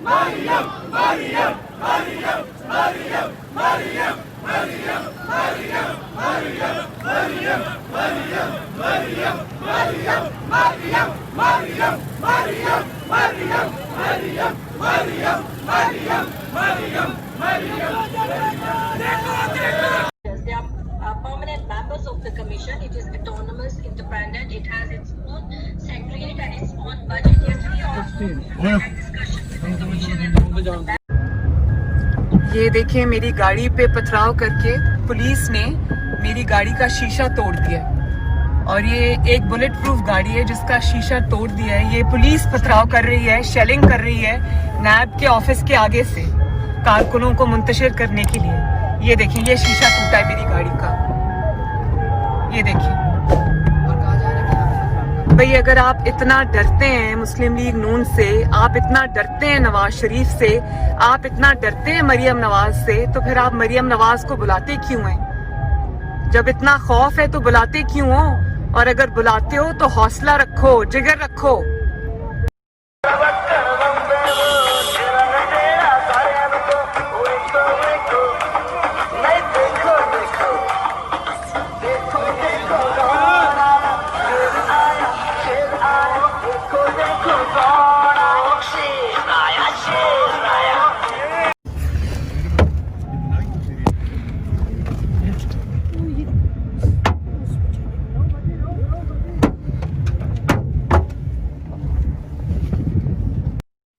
They are permanent members of the commission. It is autonomous, independent. It has its own secretariat and its own budget. Yesterday also had discussion with the commission and ये देखिए मेरी गाड़ी पे पथराव करके police ने मेरी गाड़ी का शीशा तोड़ दिया और ये एक बुलेट प्रूफ गाड़ी है जिसका शीशा तोड़ दिया है। ये पुलिस पथराव कर रही है, शेलिंग कर रही है नैब के ऑफिस के आगे से कारकुनों को मुंतशिर करने के लिए। ये देखिए ये शीशा टूटा है मेरी गाड़ी का, ये देखिए। भाई अगर आप इतना डरते हैं मुस्लिम लीग नून से, आप इतना डरते हैं नवाज शरीफ से, आप इतना डरते हैं मरियम नवाज से, तो फिर आप मरियम नवाज को बुलाते क्यों हैं? जब इतना खौफ है तो बुलाते क्यों हो? और अगर बुलाते हो तो हौसला रखो, जिगर रखो।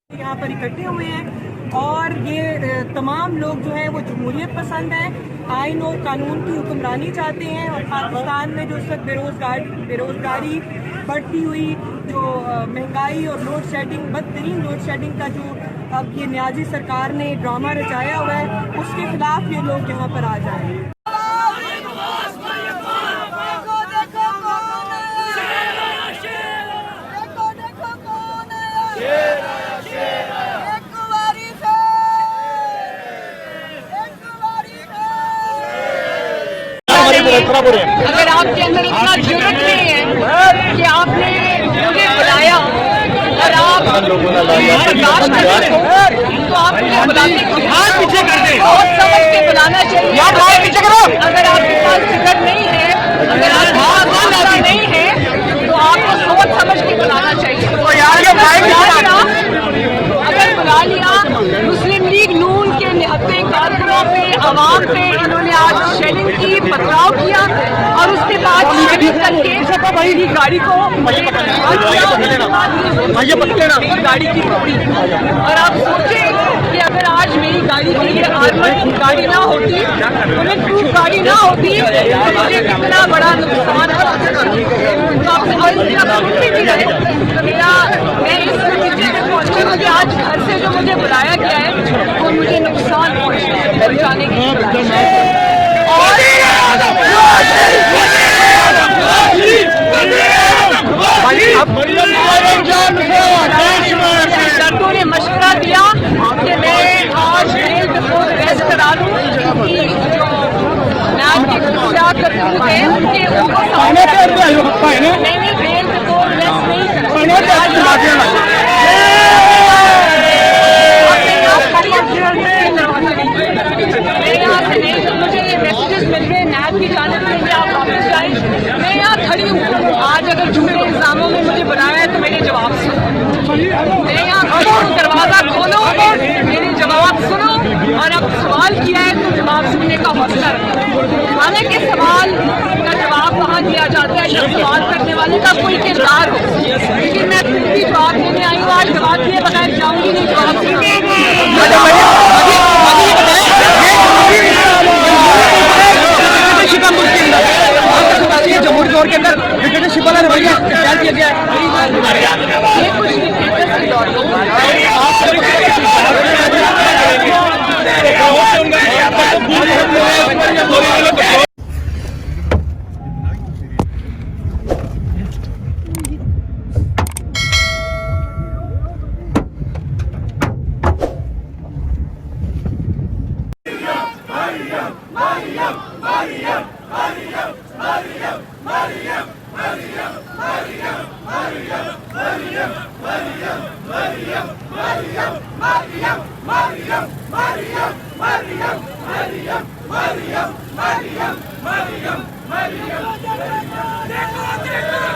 यहाँ पर इकट्ठे हुए हैं और ये तमाम लोग जो है वो जमहूरियत पसंद है, आइन और कानून की हुक्मरानी चाहते हैं। और पाकिस्तान में जो इस वक्त बेरोजगारी बढ़ती हुई, जो महंगाई और लोड शेडिंग, बदतरीन लोड शेडिंग का जो अब ये न्याजी सरकार ने ड्रामा रचाया हुआ है, उसके खिलाफ ये लोग यहाँ पर आ जाए। अगर आपके अंदर इतना जुर्रत नहीं है कि आपने मुझे बुलाया और आप बर्दाश्त करते हो, तो आप मुझे बुलाते पीछे कर दे, सोच समझ के बुलाना चाहिए। अगर आपके पास जिगर नहीं है, अगर आपके नहीं है, तो आपको सोच समझ के बुलाना चाहिए। अगर बुला लिया, मुस्लिम लीग नून के निहत्ते कारकुनों पे, आवाम पे इन्होंने आज शेलिंग की, पथराव किया और उसके बाद मेरी गाड़ी को गाड़ी की तोड़ी। और आप सोचें कि अगर आज मेरी गाड़ी की आर्मर्ड गाड़ी ना होती, बुलेट प्रूफ गाड़ी ना होती, तो मुझे कितना बड़ा नुकसान मैं इस नतीजे में पहुंची। मुझे आज घर से जो मुझे बुलाया गया है वो मुझे नुकसान पहुंचाने की दर्दों ने मशवरा दिया कि मैं आज बेल रिपोर्ट रेस्ट करा लूं, क्योंकि नाम के खर्चा करते हैं उनके नहीं बेल रिपोर्ट रेस्ट नहीं मुझे मैसेजेस मिल रहे हैं नैब की जानिब से, आप वापस जाए। मैं यहाँ खड़ी हूँ, आज अगर झूठे इल्जामों में मुझे बुलाया है तो मेरे जवाब सुनो। मैं यहाँ खड़ी हूँ, दरवाजा खोलो, मेरे जवाब सुनो। और अब सवाल किया है तो जवाब सुनने का हौसला रखो। हालांकि सवाल का जवाब वहाँ दिया जाता है जब सवाल करने वाले का कोई किरदार हो, लेकिन मैं फिर भी जवाब देने आई हूँ। आज जवाब दिए बगैर जाऊँगी नहीं, जवाब जम्मू दौर के अंदर डिक्टेटरशिप वाला रवैया इख्तियार किया गया है। ये कुछ Maryam Mariam